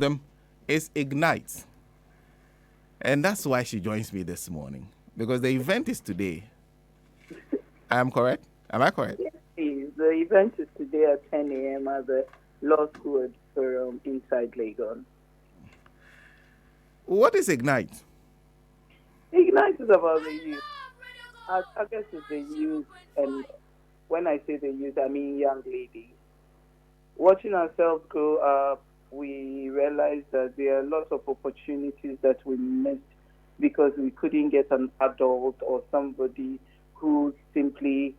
Them is Ignite. And that's why she joins me this morning. Because the event is today. I am correct? Am I correct? Yes, please. The event is today at 10 a.m. at the Law School Auditorium inside Lagos. What is Ignite? Ignite is about the youth. I guess it's the youth, and when I say the youth, I mean young ladies. Watching ourselves grow up, we realized that there are lots of opportunities that we missed because we couldn't get an adult or somebody who simply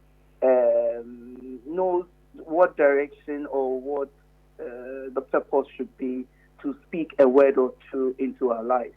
knows what direction or what the purpose should be to speak a word or two into our lives.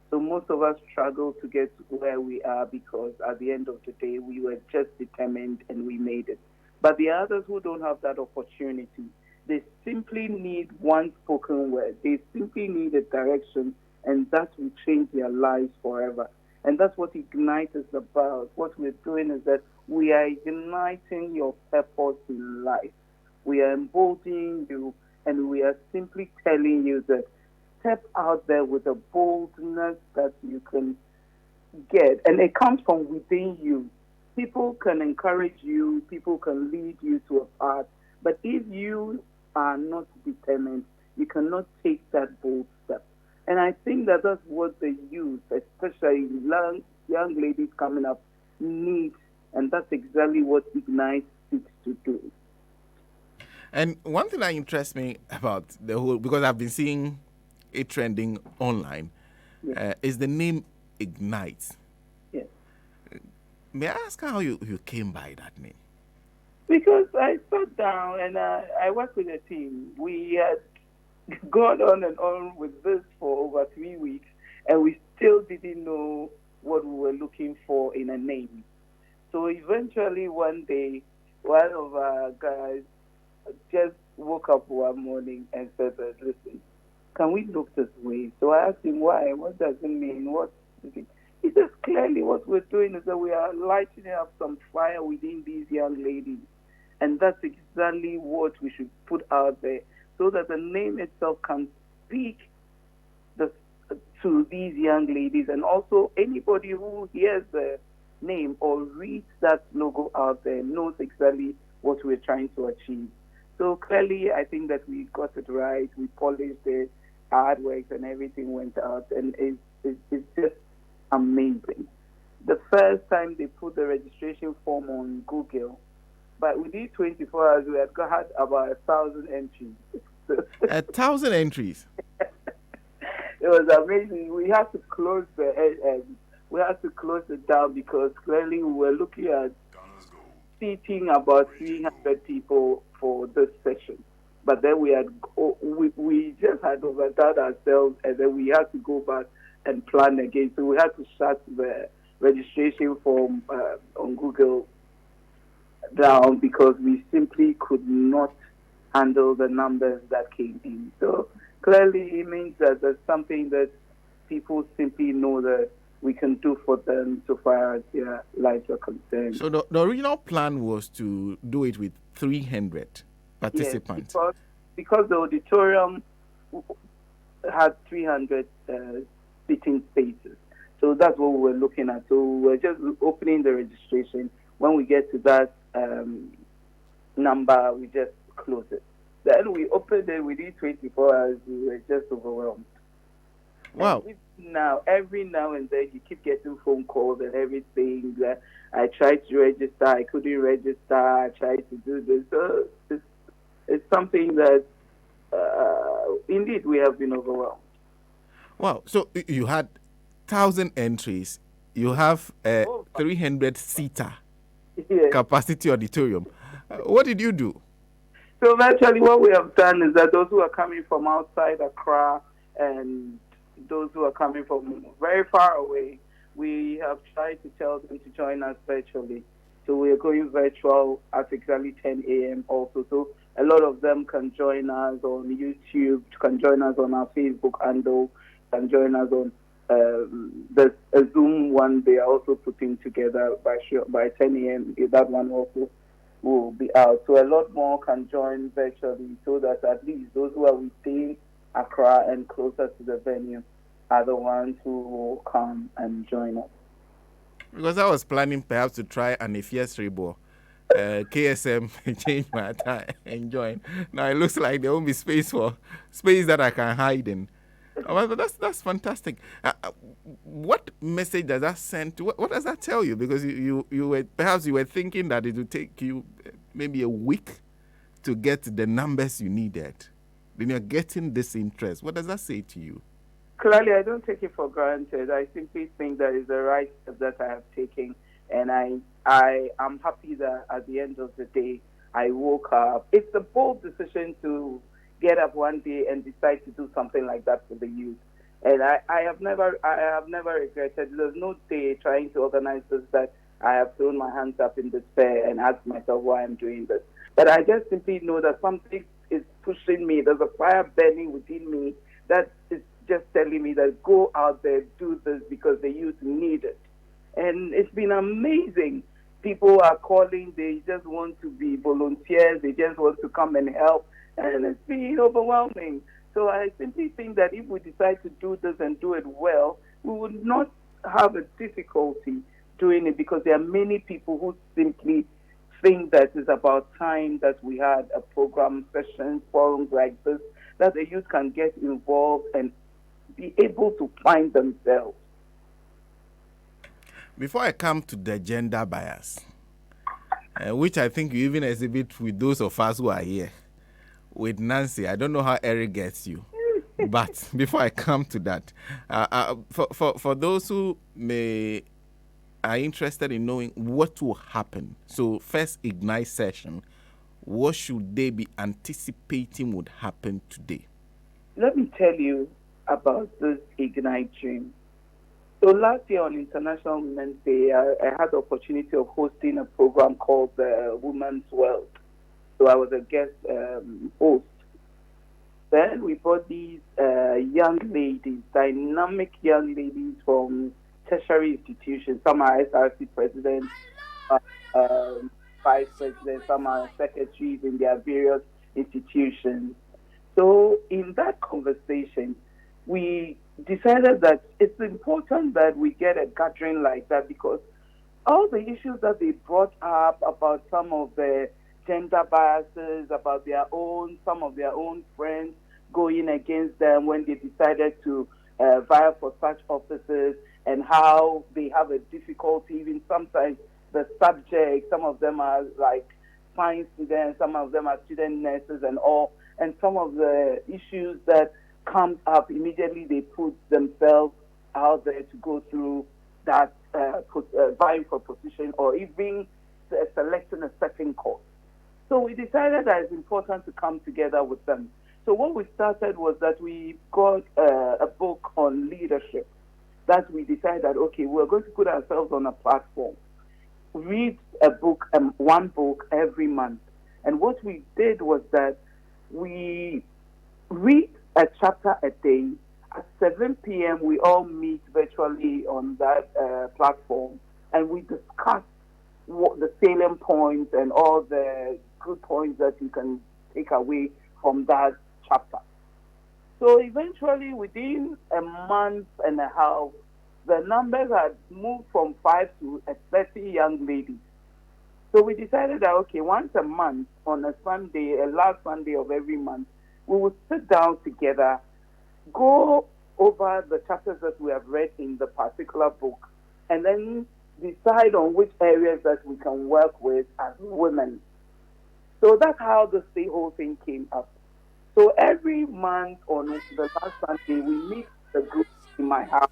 So most of us struggle to get where we are because at the end of the day, we were just determined and we made it. But the others who don't have that opportunity, they simply need one spoken word. They simply need a direction, and that will change their lives forever. And that's what Ignite is about. What we're doing is that we are igniting your purpose in life. We are emboldening you, and we are simply telling you that step out there with a boldness that you can get. And it comes from within you. People can encourage you, people can lead you to a path, but if you are not determined, you cannot take that bold step. And I think that that's what the youth, especially young ladies coming up, need. And that's exactly what Ignite seeks to do. And one thing that interests me about the whole, because I've been seeing it trending online, Yes. is the name Ignite. Yes. May I ask how you came by that name? Because I sat down and I worked with a team. We had gone on and on with this for over 3 weeks, and we still didn't know what we were looking for in a name. So eventually one day, one of our guys just woke up one morning and said, listen, can we look this way? So I asked him why. What does it mean? What is it? He says clearly what we're doing is that we are lighting up some fire within these young ladies. And that's exactly what we should put out there so that the name itself can speak the, to these young ladies, and also anybody who hears the name or reads that logo out there knows exactly what we're trying to achieve. So clearly, I think that we got it right. We polished it, artworks and everything went out, and it's just amazing. The first time they put the registration form on Google, but within 24 hours, we had had about 1,000 entries. 1,000 entries. It was amazing. We had to close we had to close it down because clearly we were looking at seating about 300 people for this session. But then we just had overdone ourselves, and then we had to go back and plan again. So we had to shut the registration form on Google down because we simply could not handle the numbers that came in. So clearly it means that there's something that people simply know that we can do for them so far as their lives are concerned. So the original plan was to do it with 300 participants. Yes, because the auditorium had 300 seating spaces. So that's what we were looking at. So we're just opening the registration. When we get to that number, we just close it. Then we opened it within 24 hours. We were just overwhelmed. Wow. Every now and then, you keep getting phone calls and everything. I tried to register. I couldn't register. I tried to do this. So it's something that, indeed, we have been overwhelmed. Wow. So you had 1,000 entries. You have a 300-seater capacity auditorium. What did you do? So virtually what we have done is that those who are coming from outside Accra and those who are coming from very far away, we have tried to tell them to join us virtually. So we are going virtual at exactly 10 a.m. also. So a lot of them can join us on YouTube, can join us on our Facebook handle, can join us on there's a Zoom one they are also putting together by 10 a.m. That one also will be out. So a lot more can join virtually so that at least those who are within Accra and closer to the venue are the ones who will come and join us. Because I was planning perhaps to try an Ifiesri ball. KSM change my time and join. Now it looks like there won't be space that I can hide in. But that's fantastic. What message does that send to? What does that tell you? Because you were thinking that it would take you maybe a week to get the numbers you needed. Then you're getting this interest. What does that say to you? Clearly, I don't take it for granted. I simply think that is the right step that I have taken, and I am happy that at the end of the day, I woke up. It's a bold decision to get up one day and decide to do something like that for the youth. And I have never regretted. There's no day trying to organize this that I have thrown my hands up in despair and asked myself why I'm doing this. But I just simply know that something is pushing me. There's a fire burning within me that is just telling me that go out there, do this because the youth need it. And it's been amazing. People are calling, they just want to be volunteers, they just want to come and help, and it's been overwhelming. So I simply think that if we decide to do this and do it well, we would not have a difficulty doing it because there are many people who simply think that it's about time that we had a program, sessions, forums like this, that the youth can get involved and be able to find themselves. Before I come to the gender bias, which I think you even exhibit with those of us who are here, with Nancy, I don't know how Eric gets you, but before I come to that, for those who are interested in knowing what will happen, so first Ignite session, what should they be anticipating would happen today? Let me tell you about this Ignite dream. So last year on International Women's Day, I had the opportunity of hosting a program called the Women's World. So I was a guest host. Then we brought these young ladies, dynamic young ladies from tertiary institutions. Some are SRC presidents, vice presidents, some are secretaries in their various institutions. So in that conversation, we decided that it's important that we get a gathering like that because all the issues that they brought up about some of the gender biases, about some of their own friends going against them when they decided to vie for such offices and how they have a difficulty, even sometimes the subject, some of them are like science students, some of them are student nurses and all, and some of the issues that comes up, immediately they put themselves out there to go through that vying for position or even selecting a certain course. So we decided that it's important to come together with them. So what we started was that we got a book on leadership that we decided, okay, we're going to put ourselves on a platform, read a book, one book every month. And what we did was that we read a chapter a day. At 7 p.m., we all meet virtually on that platform, and we discuss what the salient points and all the good points that you can take away from that chapter. So eventually, within a month and a half, the numbers had moved from 5 to 30 young ladies. So we decided that, okay, once a month on a Sunday, a last Sunday of every month, we will sit down together, go over the chapters that we have read in the particular book, and then decide on which areas that we can work with as women. So that's how the whole thing came up. So every month on the last Sunday, we meet the group in my house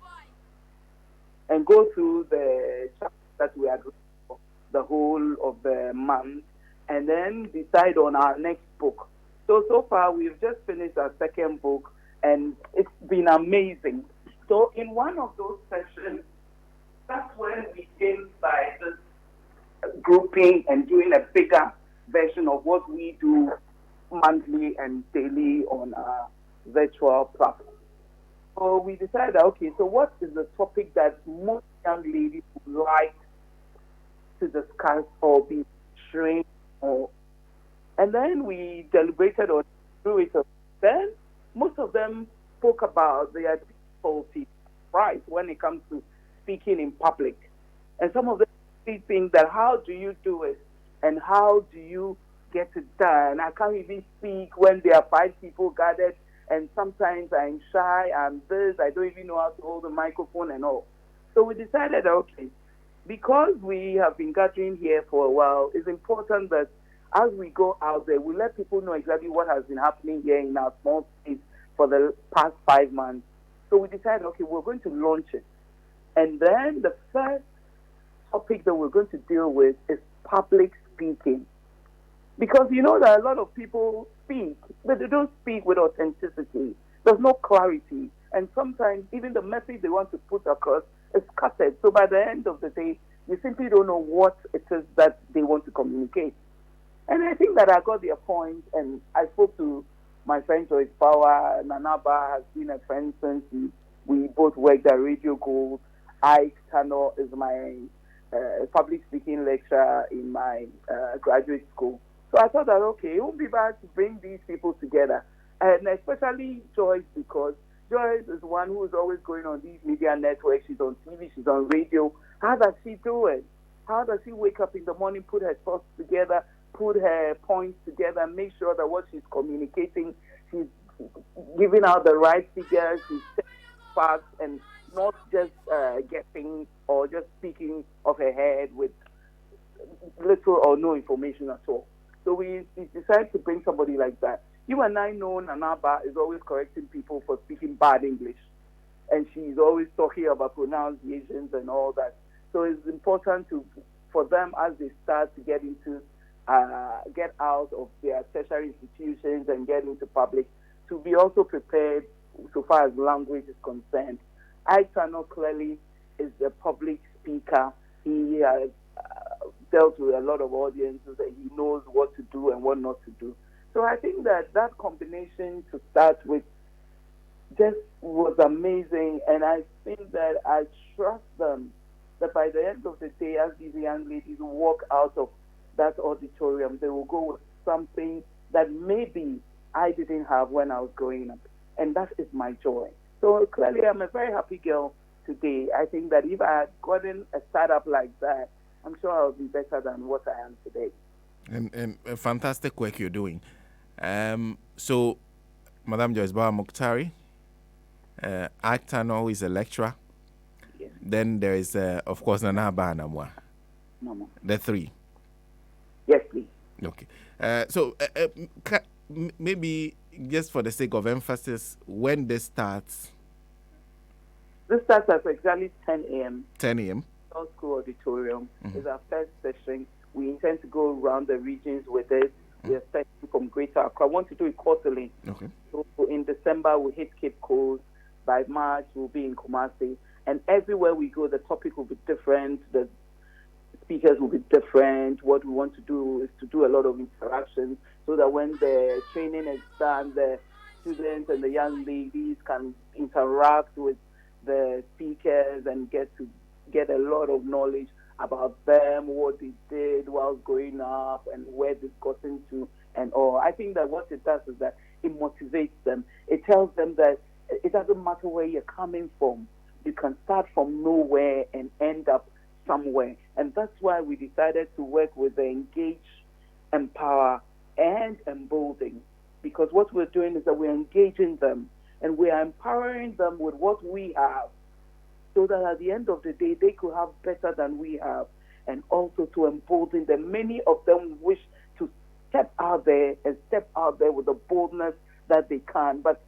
and go through the chapters that we are doing for the whole of the month, and then decide on our next book. So far, we've just finished our second book, and it's been amazing. So in one of those sessions, that's when we came by this grouping and doing a bigger version of what we do monthly and daily on our virtual platform. So we decided, okay, so what is the topic that most young ladies would like to discuss or be trained on? And then we deliberated on through it. Then most of them spoke about their difficulty, right, when it comes to speaking in public. And some of them think that how do you do it and how do you get it done? I can't even speak when there are 5 people gathered, and sometimes I'm shy, I'm this, I don't even know how to hold the microphone and all. So we decided, okay, because we have been gathering here for a while, it's important that as we go out there, we let people know exactly what has been happening here in our small space for the past 5 months. So we decided, okay, we're going to launch it. And then the first topic that we're going to deal with is public speaking. Because you know that a lot of people speak, but they don't speak with authenticity. There's no clarity. And sometimes even the message they want to put across is scattered. So by the end of the day, you simply don't know what it is that they want to communicate. And I think that I got their point, and I spoke to my friend Joyce Power. Nanaba has been a friend since we both worked at Radio Gold. Ike Tano is my public speaking lecturer in my graduate school. So I thought that, okay, it would be bad to bring these people together, and especially Joyce, because Joyce is one who is always going on these media networks. She's on TV, she's on radio. How does she do it? How does she wake up in the morning, put her thoughts together, put her points together, make sure that what she's communicating, she's giving out the right figures, she's saying facts, and not just guessing or just speaking off her head with little or no information at all. So we decided to bring somebody like that. You and I know Nanaba is always correcting people for speaking bad English, and she's always talking about pronunciations and all that. So it's important for them as they start to get out of their tertiary institutions and get into public, to be also prepared so far as language is concerned. I Tano clearly is a public speaker. He has dealt with a lot of audiences, and he knows what to do and what not to do. So I think that combination to start with just was amazing, and I think that I trust them that by the end of the day, as these young ladies walk out of that auditorium, they will go with something that maybe I didn't have when I was growing up, and that is my joy. So clearly, I'm a very happy girl today. I think that if I had gotten a startup like that, I'm sure I'll be better than what I am today. And fantastic work you're doing. So, Madam Joyce Bawa Mukhtari, Actano is a lecturer. Yes. Then there is, of course, Nana Bahanamwa. Mama. The three. Yes, please. Okay. So, maybe just for the sake of emphasis, when this starts? This starts at exactly 10 a.m. 10 a.m. School auditorium is our first session. We intend to go around the regions with it. We are starting from Greater Accra. I want to do it quarterly. Okay. So in December, we'll hit Cape Coast. By March, we'll be in Kumasi. And everywhere we go, the topic will be different. The speakers will be different. What we want to do is to do a lot of interactions so that when the training is done, the students and the young ladies can interact with the speakers and get a lot of knowledge about them, what they did whilst growing up, and where they've gotten to, and all. I think that what it does is that it motivates them. It tells them that it doesn't matter where you're coming from. You can start from nowhere and end up somewhere. And that's why we decided to work with the Engage, Empower, and Embolden. Because what we're doing is that we're engaging them and we are empowering them with what we have, so that at the end of the day, they could have better than we have, and also to embolden them. Many of them wish to step out there with the boldness that they can, but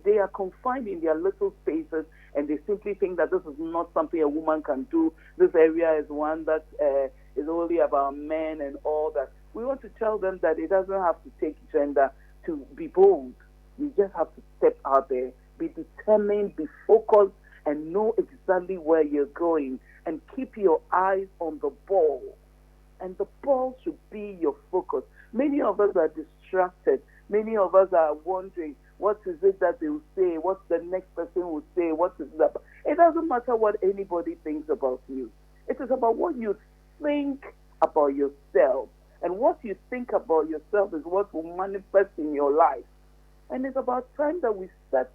they are confined in their little spaces, and they simply think that this is not something a woman can do. This area is one that is only about men and all that. We want to tell them that it doesn't have to take gender to be bold. You just have to step out there, be determined, be focused, and know exactly where you're going, and keep your eyes on the ball. And the ball should be your focus. Many of us are distracted. Many of us are wondering, what is it that they will say? What's the next person will say? What is that? It doesn't matter what anybody thinks about you. It is about what you think about yourself. And what you think about yourself is what will manifest in your life. And it's about time that we set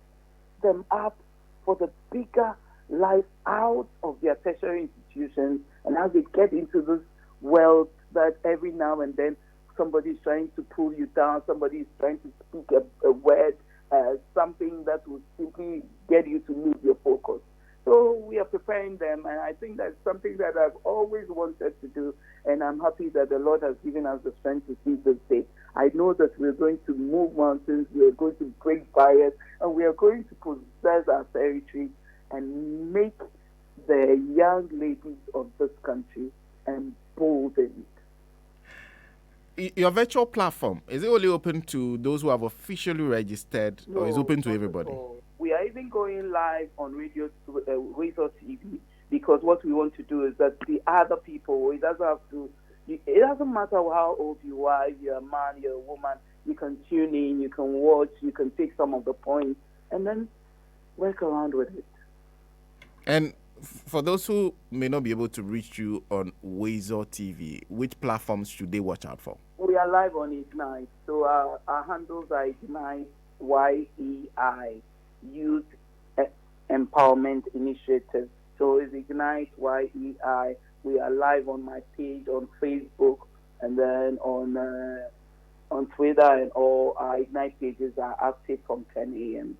them up for the bigger life out of their tertiary institutions. And as they get into this world that every now and then somebody is trying to pull you down, somebody is trying to speak a word, something that will simply get you to lose your focus. So we are preparing them, and I think that's something that I've always wanted to do, and I'm happy that the Lord has given us the strength to see this day. I know that we're going to move mountains, we are going to break barriers, and we are going to possess our territory and make the young ladies of this country emboldened. Your virtual platform, is it only open to those who have officially registered, No, or is it open to not everybody? at all. We are even going live on radio, Razor TV, because what we want to do is that the other people, it doesn't matter how old you are, if you're a man, you're a woman, you can tune in, you can watch, you can take some of the points, and then work around with it. And for those who may not be able to reach you on Razor TV, which platforms should they watch out for? We are live on Ignite. So our handles are Ignite, YEI, Youth Empowerment Initiative. So it's Ignite, YEI. We are live on my page on Facebook, and then on Twitter, and all our Ignite pages are active from 10 a.m.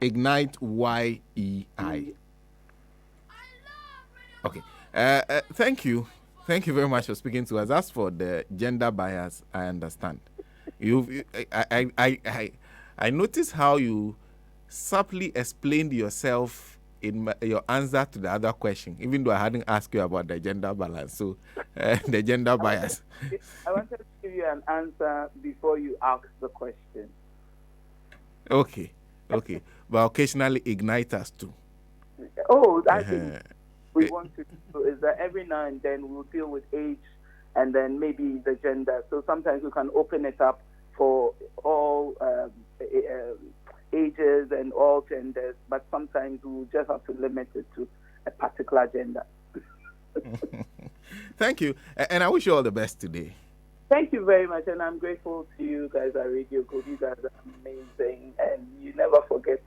Ignite, YEI. Okay. Thank you. Thank you very much for speaking to us. As for the gender bias, I understand. I noticed how you subtly explained yourself in your answer to the other question, even though I hadn't asked you about the gender balance. So, the gender bias. I wanted to give you an answer before you ask the question. Okay. But occasionally ignite us too. Oh, I think we want to do is that every now and then we'll deal with age and then maybe the gender. So sometimes we can open it up for all ages and all genders, but sometimes we'll just have to limit it to a particular gender. Thank you. And I wish you all the best today. Thank you very much, and I'm grateful to you guys at Radio Code. You guys are amazing, and you never forget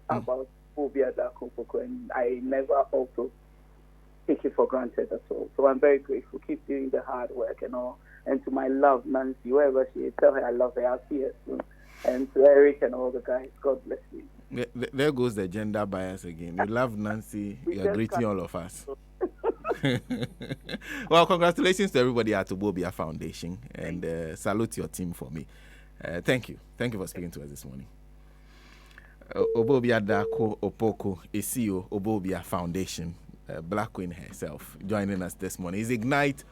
about Obuobia Darko-Opoku, and I never also take it for granted at all. So I'm very grateful. Keep doing the hard work and all. And to my love, Nancy, wherever she is, tell her I love her. I'll see her soon. And to Eric and all the guys, God bless you. There goes the gender bias again. You love Nancy. You're greeting all of us. Well, congratulations to everybody at Obuobia Foundation, and salute your team for me. Thank you for speaking to us this morning. Obuobia Darko-Opoku is CEO Obuobia Foundation, Black Queen herself, joining us this morning. Is Ignite